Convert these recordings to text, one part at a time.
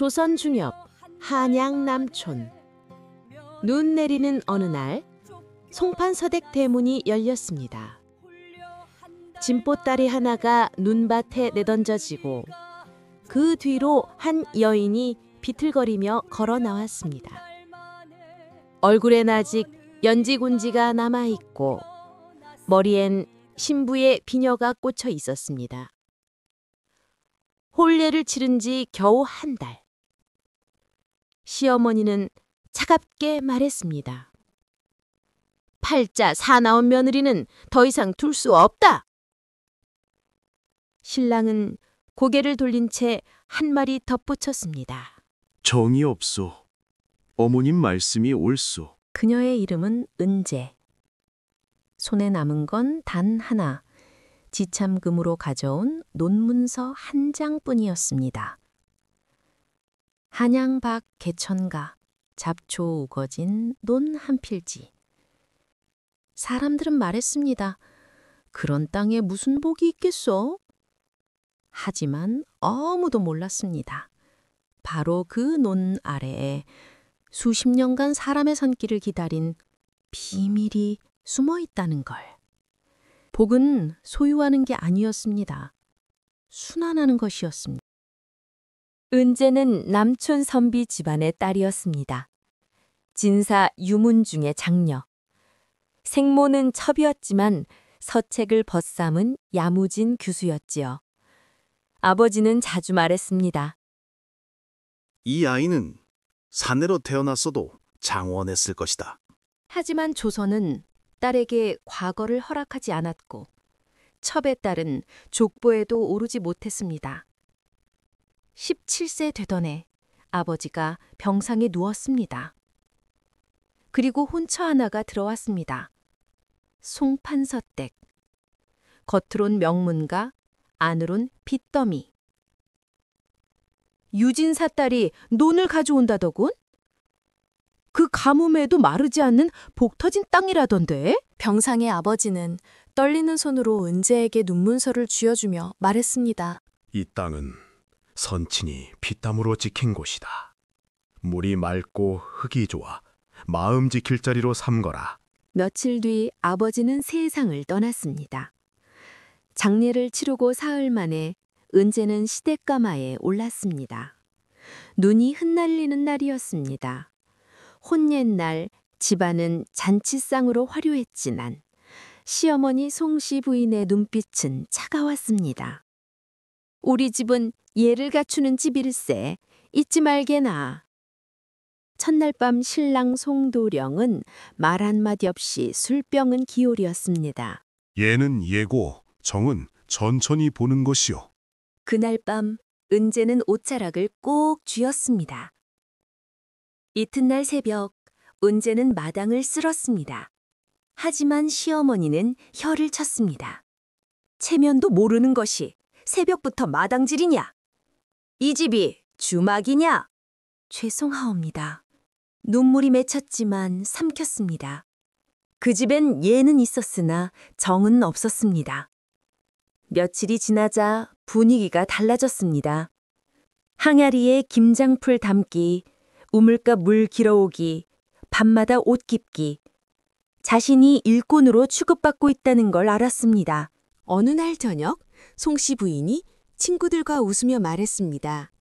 조선 중엽 한양 남촌. 눈 내리는 어느 날 송판서댁 대문이 열렸습니다. 진보다리 하나가 눈밭에 내던져지고 그 뒤로 한 여인이 비틀거리며 걸어 나왔습니다. 얼굴엔 아직 연지군지가 남아있고 머리엔 신부의 비녀가 꽂혀 있었습니다. 혼례를 치른 지 겨우 한 달. 시어머니는 차갑게 말했습니다. 팔자 사나운 며느리는 더 이상 둘 수 없다. 신랑은 고개를 돌린 채 한 말이 덧붙였습니다. 정이 없소. 어머님 말씀이 옳소. 그녀의 이름은 은재. 손에 남은 건 단 하나, 지참금으로 가져온 논문서 한 장뿐이었습니다. 한양 밖 개천가, 잡초 우거진 논 한 필지. 사람들은 말했습니다. 그런 땅에 무슨 복이 있겠어? 하지만 아무도 몰랐습니다. 바로 그 논 아래에 수십 년간 사람의 손길을 기다린 비밀이 숨어 있다는 걸. 복은 소유하는 게 아니었습니다. 순환하는 것이었습니다. 은재는 남촌 선비 집안의 딸이었습니다. 진사 유문중의 장녀. 생모는 첩이었지만 서책을 벗삼은 야무진 교수였지요. 아버지는 자주 말했습니다. 이 아이는 사내로 태어났어도 장원했을 것이다. 하지만 조선은 딸에게 과거를 허락하지 않았고 첩의 딸은 족보에도 오르지 못했습니다. 17세 되던 해 아버지가 병상에 누웠습니다. 그리고 혼처 하나가 들어왔습니다. 송판서댁. 겉으론 명문가, 안으론 빚더미. 유진사 딸이 논을 가져온다더군? 그 가뭄에도 마르지 않는 복 터진 땅이라던데? 병상의 아버지는 떨리는 손으로 은재에게 논문서를 쥐어주며 말했습니다. 이 땅은 선친이 피땀으로 지킨 곳이다. 물이 맑고 흙이 좋아 마음 지킬 자리로 삼거라. 며칠 뒤 아버지는 세상을 떠났습니다. 장례를 치르고 사흘 만에 은재는 시댁가마에 올랐습니다. 눈이 흩날리는 날이었습니다. 혼옛날 집안은 잔치상으로 화려했지만 시어머니 송씨 부인의 눈빛은 차가웠습니다. 우리 집은 예를 갖추는 집일세, 잊지 말게나. 첫날 밤 신랑 송도령은 말 한마디 없이 술병은 기울이었습니다. 예는 예고, 정은 천천히 보는 것이요. 그날 밤 은재는 옷자락을 꼭 쥐었습니다. 이튿날 새벽 은재는 마당을 쓸었습니다. 하지만 시어머니는 혀를 쳤습니다. 체면도 모르는 것이 새벽부터 마당질이냐? 이 집이 주막이냐? 죄송하옵니다. 눈물이 맺혔지만 삼켰습니다. 그 집엔 예는 있었으나 정은 없었습니다. 며칠이 지나자 분위기가 달라졌습니다. 항아리에 김장풀 담기, 우물가 물 길어오기, 밤마다 옷 깁기. 자신이 일꾼으로 취급받고 있다는 걸 알았습니다. 어느 날 저녁 송씨 부인이 친구들과 웃으며 말했습니다.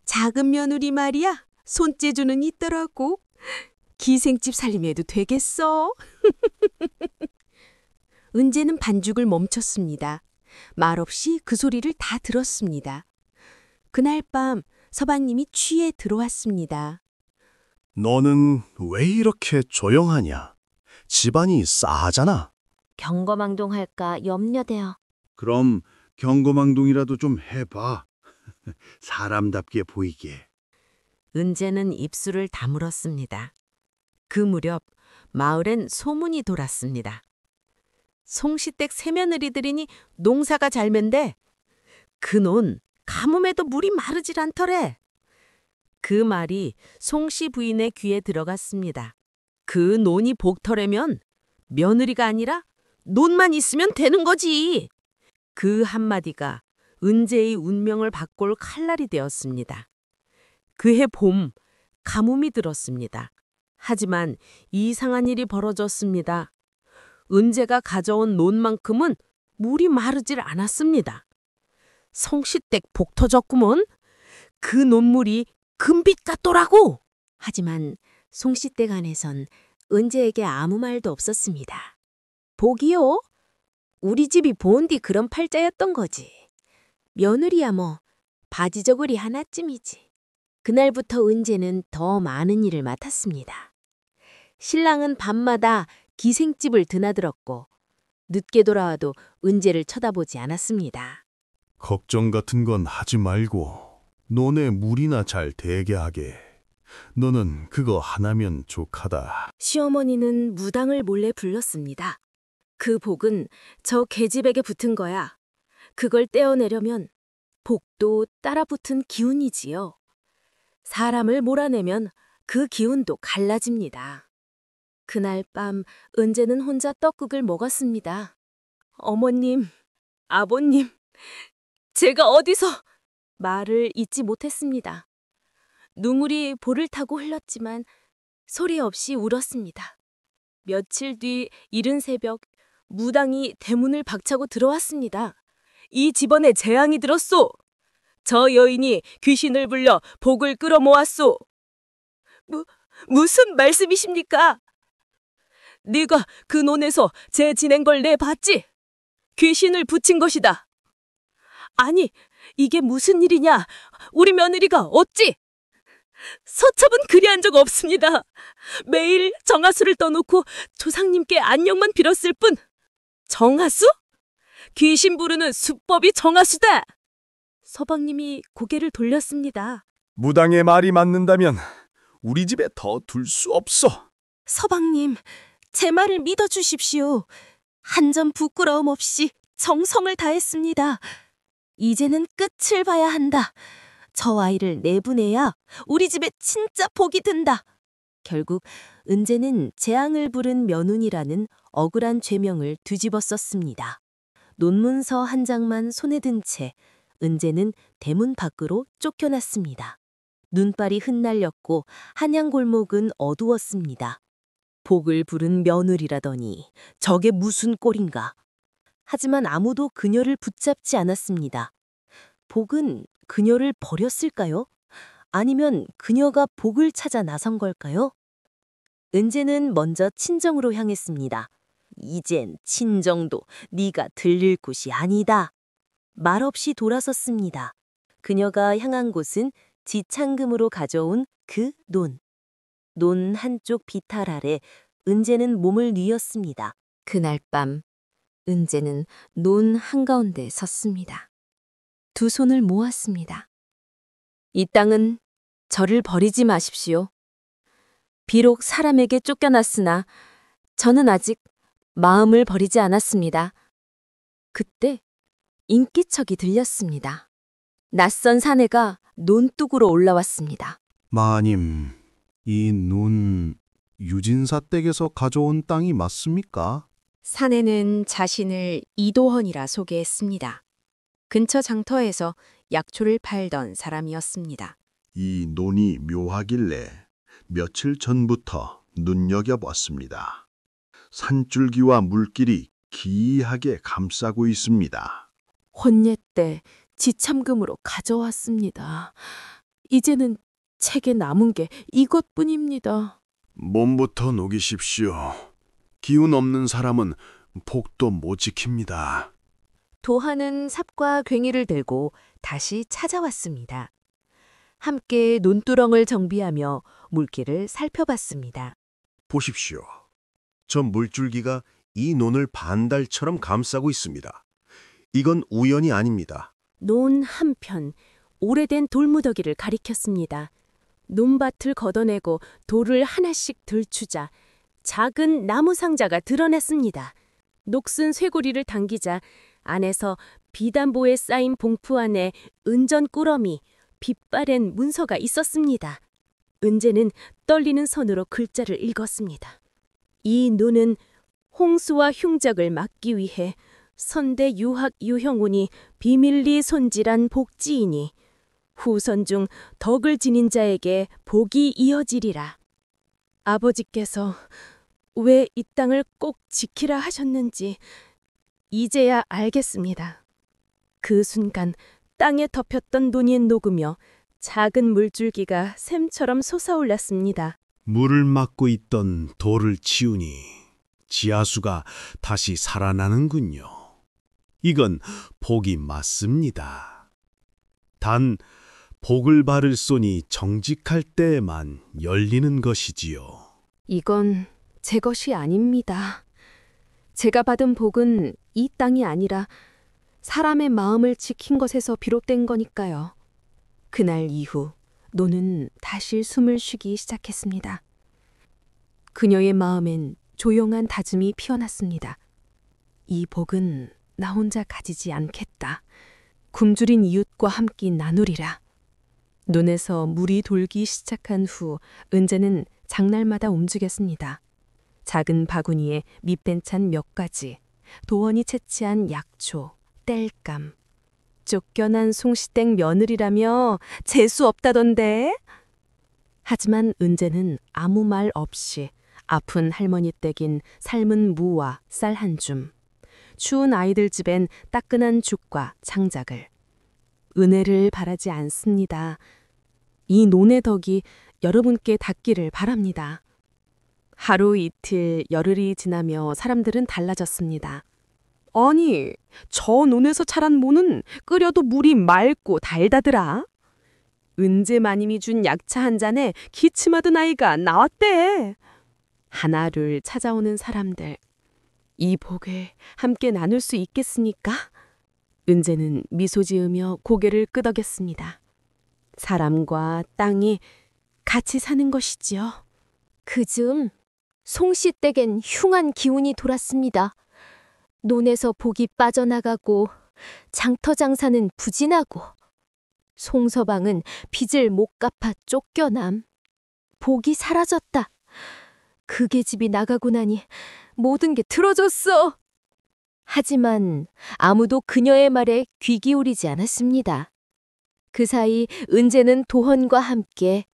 작은 며느리 말이야, 손재주는 있더라고. 기생집 살림해도 되겠어? 은재는 반죽을 멈췄습니다. 말없이 그 소리를 다 들었습니다. 그날 밤 서방님이 취해 들어왔습니다. 너는 왜 이렇게 조용하냐? 집안이 싸하잖아. 경거망동할까 염려되어. 그럼 경거망동이라도 좀 해봐. 사람답게 보이게. 은재는 입술을 다물었습니다. 그 무렵 마을엔 소문이 돌았습니다. 송시댁 새며느리들이니 농사가 잘 맨데 그 논 가뭄에도 물이 마르질 않더래. 그 말이 송씨 부인의 귀에 들어갔습니다. 그 논이 복터래면 며느리가 아니라 논만 있으면 되는 거지. 그 한마디가 은재의 운명을 바꿀 칼날이 되었습니다. 그해 봄 가뭄이 들었습니다. 하지만 이상한 일이 벌어졌습니다. 은재가 가져온 논만큼은 물이 마르질 않았습니다. 성시댁 복 터졌구먼. 그 논물이 금빛 같더라고. 하지만 송씨댁 안에선 은재에게 아무 말도 없었습니다. 복이요? 우리 집이 본디 그런 팔자였던 거지. 며느리야 뭐 바지저고리 하나쯤이지. 그날부터 은재는 더 많은 일을 맡았습니다. 신랑은 밤마다 기생집을 드나들었고 늦게 돌아와도 은재를 쳐다보지 않았습니다. 걱정 같은 건 하지 말고 논에 물이나 잘 되게 하게. 너는 그거 하나면 족하다. 시어머니는 무당을 몰래 불렀습니다. 그 복은 저 계집에게 붙은 거야. 그걸 떼어내려면 복도 따라 붙은 기운이지요. 사람을 몰아내면 그 기운도 갈라집니다. 그날 밤 은재는 혼자 떡국을 먹었습니다. 어머님, 아버님, 제가 어디서 말을 잇지 못했습니다. 눈물이 볼을 타고 흘렀지만 소리 없이 울었습니다. 며칠 뒤 이른 새벽 무당이 대문을 박차고 들어왔습니다. 이 집안에 재앙이 들었소. 저 여인이 귀신을 불려 복을 끌어모았소. 무슨 말씀이십니까? 네가 그 논에서 재 지낸 걸 내 봤지? 귀신을 붙인 것이다. 아니, 이게 무슨 일이냐? 우리 며느리가 어찌? 서첩은 그리한 적 없습니다. 매일 정하수를 떠놓고 조상님께 안녕만 빌었을 뿐. 정하수? 귀신 부르는 수법이 정하수다. 서방님이 고개를 돌렸습니다. 무당의 말이 맞는다면 우리 집에 더 둘 수 없어. 서방님, 제 말을 믿어주십시오. 한 점 부끄러움 없이 정성을 다했습니다. 이제는 끝을 봐야 한다. 저 아이를 내보내야 우리 집에 진짜 복이 든다. 결국 은재는 재앙을 부른 며느니라는 억울한 죄명을 뒤집어 썼습니다. 논문서 한 장만 손에 든 채 은재는 대문 밖으로 쫓겨났습니다. 눈발이 흩날렸고 한양 골목은 어두웠습니다. 복을 부른 며느리라더니 저게 무슨 꼴인가. 하지만 아무도 그녀를 붙잡지 않았습니다. 복은 그녀를 버렸을까요? 아니면 그녀가 복을 찾아 나선 걸까요? 은재는 먼저 친정으로 향했습니다. 이젠 친정도 네가 들릴 곳이 아니다. 말없이 돌아섰습니다. 그녀가 향한 곳은 지창금으로 가져온 그 논. 논 한쪽 비탈 아래 은재는 몸을 뉘었습니다. 그날 밤 은재는 논 한가운데 섰습니다. 두 손을 모았습니다. 이 땅은 저를 버리지 마십시오. 비록 사람에게 쫓겨났으나 저는 아직 마음을 버리지 않았습니다. 그때 인기척이 들렸습니다. 낯선 사내가 논둑으로 올라왔습니다. 마님, 이 논 유진사 댁에서 가져온 땅이 맞습니까? 사내는 자신을 이도헌이라 소개했습니다. 근처 장터에서 약초를 팔던 사람이었습니다. 이 논이 묘하길래 며칠 전부터 눈여겨봤습니다. 산줄기와 물길이 기이하게 감싸고 있습니다. 혼례 때 지참금으로 가져왔습니다. 이제는 책에 남은 게 이것뿐입니다. 몸부터 녹이십시오. 기운 없는 사람은 복도 못 지킵니다. 도하는 삽과 괭이를 들고 다시 찾아왔습니다. 함께 논두렁을 정비하며 물길을 살펴봤습니다. 보십시오. 저 물줄기가 이 논을 반달처럼 감싸고 있습니다. 이건 우연이 아닙니다. 논 한편 오래된 돌무더기를 가리켰습니다. 논밭을 걷어내고 돌을 하나씩 들추자 작은 나무 상자가 드러났습니다. 녹슨 쇠고리를 당기자 안에서 비단보에 쌓인 봉투 안에 은전 꾸러미, 빛바랜 문서가 있었습니다. 은재는 떨리는 손으로 글자를 읽었습니다. 이 논은 홍수와 흉작을 막기 위해 선대 유학 유형운이 비밀리 손질한 복지이니 후손 중 덕을 지닌 자에게 복이 이어지리라. 아버지께서 왜 이 땅을 꼭 지키라 하셨는지 이제야 알겠습니다. 그 순간 땅에 덮였던 논이 녹으며 작은 물줄기가 샘처럼 솟아올랐습니다. 물을 막고 있던 돌을 치우니 지하수가 다시 살아나는군요. 이건 복이 맞습니다. 단 복을 바를 손이 정직할 때에만 열리는 것이지요. 이건 제 것이 아닙니다. 제가 받은 복은 이 땅이 아니라 사람의 마음을 지킨 것에서 비롯된 거니까요. 그날 이후 노는 다시 숨을 쉬기 시작했습니다. 그녀의 마음엔 조용한 다짐이 피어났습니다. 이 복은 나 혼자 가지지 않겠다. 굶주린 이웃과 함께 나누리라. 눈에서 물이 돌기 시작한 후 은재는 장날마다 움직였습니다. 작은 바구니에 밑반찬 몇 가지, 도원이 채취한 약초, 땔감, 쫓겨난 송시댁 며느리라며 재수 없다던데. 하지만 은재는 아무 말 없이 아픈 할머니 댁인 삶은 무와 쌀 한 줌, 추운 아이들 집엔 따끈한 죽과 장작을, 은혜를 바라지 않습니다. 이 논의 덕이 여러분께 닿기를 바랍니다. 하루 이틀 열흘이 지나며 사람들은 달라졌습니다. 아니, 저 논에서 자란 모는 끓여도 물이 맑고 달다더라. 은재 마님이 준 약차 한 잔에 기침하던 아이가 나왔대. 하나를 찾아오는 사람들. 이 복을 함께 나눌 수 있겠습니까? 은재는 미소 지으며 고개를 끄덕였습니다. 사람과 땅이 같이 사는 것이지요. 그즈음 송씨 댁엔 흉한 기운이 돌았습니다. 논에서 복이 빠져나가고 장터 장사는 부진하고 송서방은 빚을 못 갚아 쫓겨남. 복이 사라졌다. 그 계집이 나가고 나니 모든 게 틀어졌어. 하지만 아무도 그녀의 말에 귀 기울이지 않았습니다. 그 사이 은재는 도헌과 함께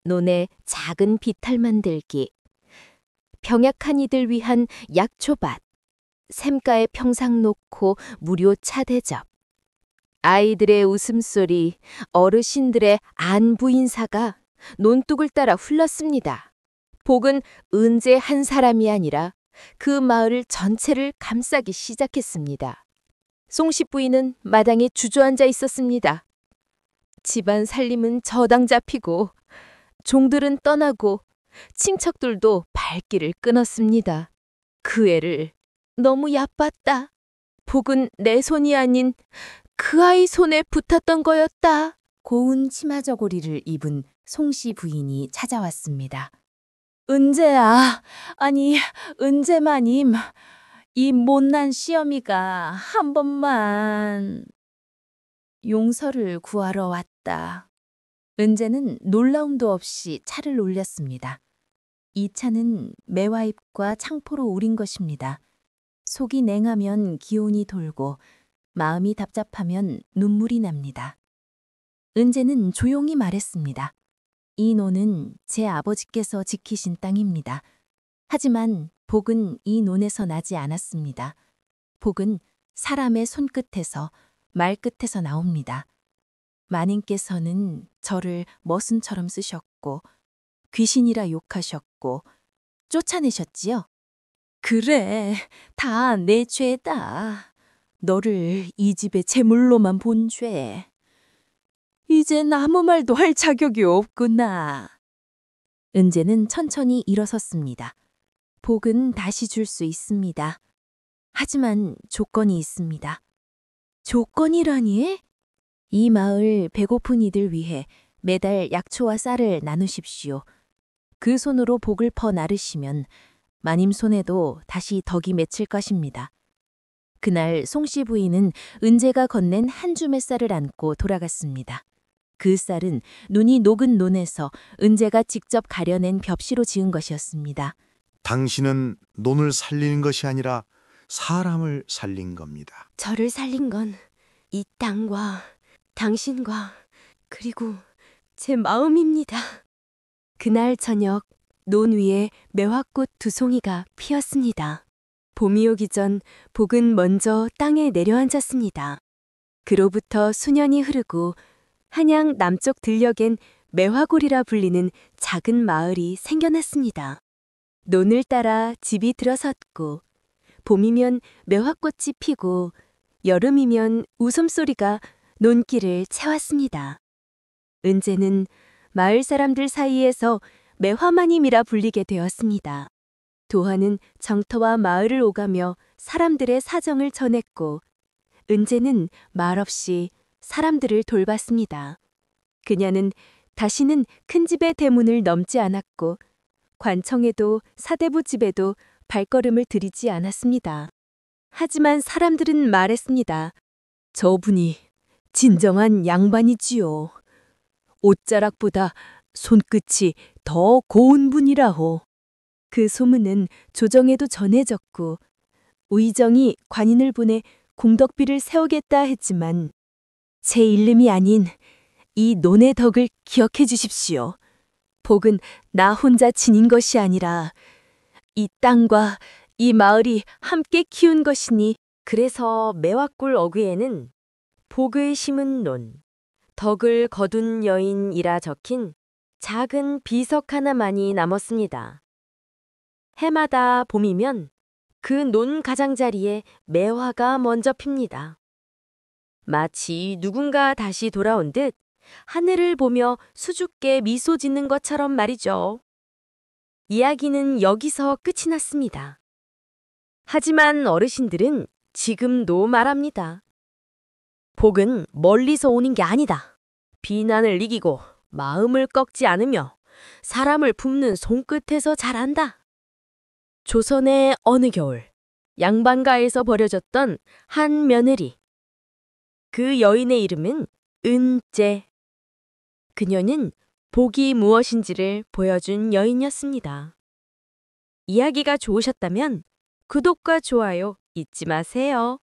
논에 작은 비탈 만들기, 병약한 이들 위한 약초밭, 샘가에 평상 놓고 무료 차 대접, 아이들의 웃음소리, 어르신들의 안부 인사가 논둑을 따라 흘렀습니다. 복은 은재 한 사람이 아니라 그 마을 전체를 감싸기 시작했습니다. 송씨 부인은 마당에 주저앉아 있었습니다. 집안 살림은 저당 잡히고 종들은 떠나고 친척들도 발길을 끊었습니다. 그 애를 너무 얕봤다. 복은 내 손이 아닌 그 아이 손에 붙었던 거였다. 고운 치마 저고리를 입은 송씨 부인이 찾아왔습니다. 은재야, 아니 은재 마님, 이 못난 시어미가 한 번만 용서를 구하러 왔다. 은재는 놀라움도 없이 차를 올렸습니다. 이 차는 매화잎과 창포로 우린 것입니다. 속이 냉하면 기운이 돌고 마음이 답답하면 눈물이 납니다. 은재는 조용히 말했습니다. 이 논은 제 아버지께서 지키신 땅입니다. 하지만 복은 이 논에서 나지 않았습니다. 복은 사람의 손끝에서 말끝에서 나옵니다. 마님께서는 저를 머슴처럼 쓰셨고 귀신이라 욕하셨고 쫓아내셨지요. 그래, 다 내 죄다. 너를 이 집의 재물로만 본 죄. 이젠 아무 말도 할 자격이 없구나. 은재는 천천히 일어섰습니다. 복은 다시 줄 수 있습니다. 하지만 조건이 있습니다. 조건이라니? 이 마을 배고픈 이들 위해 매달 약초와 쌀을 나누십시오. 그 손으로 복을 퍼 나르시면 마님 손에도 다시 덕이 맺힐 것입니다. 그날 송씨 부인은 은재가 건넨 한 줌의 쌀을 안고 돌아갔습니다. 그 쌀은 눈이 녹은 논에서 은재가 직접 가려낸 벽시로 지은 것이었습니다. 당신은 논을 살리는 것이 아니라 사람을 살린 겁니다. 저를 살린 건 이 땅과 당신과 그리고 제 마음입니다. 그날 저녁 논 위에 매화꽃 2송이가 피었습니다. 봄이 오기 전 복은 먼저 땅에 내려앉았습니다. 그로부터 수년이 흐르고 한양 남쪽 들녘엔 매화골이라 불리는 작은 마을이 생겨났습니다. 논을 따라 집이 들어섰고 봄이면 매화꽃이 피고 여름이면 웃음소리가 논길을 채웠습니다. 은재는 마을 사람들 사이에서 매화마님이라 불리게 되었습니다. 도화는 정터와 마을을 오가며 사람들의 사정을 전했고 은재는 말없이 사람들을 돌봤습니다. 그녀는 다시는 큰 집의 대문을 넘지 않았고 관청에도 사대부 집에도 발걸음을 들이지 않았습니다. 하지만 사람들은 말했습니다. 저분이 진정한 양반이지요. 옷자락보다 손끝이 더 고운 분이라호. 그 소문은 조정에도 전해졌고 우의정이 관인을 보내 공덕비를 세우겠다 했지만 제 일름이 아닌 이 논의 덕을 기억해 주십시오. 복은 나 혼자 지닌 것이 아니라 이 땅과 이 마을이 함께 키운 것이니 그래서 매화골 어귀에는 복을 심은 논, 덕을 거둔 여인이라 적힌 작은 비석 하나만이 남았습니다. 해마다 봄이면 그 논 가장자리에 매화가 먼저 핍니다. 마치 누군가 다시 돌아온 듯 하늘을 보며 수줍게 미소 짓는 것처럼 말이죠. 이야기는 여기서 끝이 났습니다. 하지만 어르신들은 지금도 말합니다. 복은 멀리서 오는 게 아니다. 비난을 이기고 마음을 꺾지 않으며 사람을 품는 손끝에서 자란다. 조선의 어느 겨울 양반가에서 버려졌던 한 며느리. 그 여인의 이름은 은재. 그녀는 복이 무엇인지를 보여준 여인이었습니다. 이야기가 좋으셨다면 구독과 좋아요 잊지 마세요.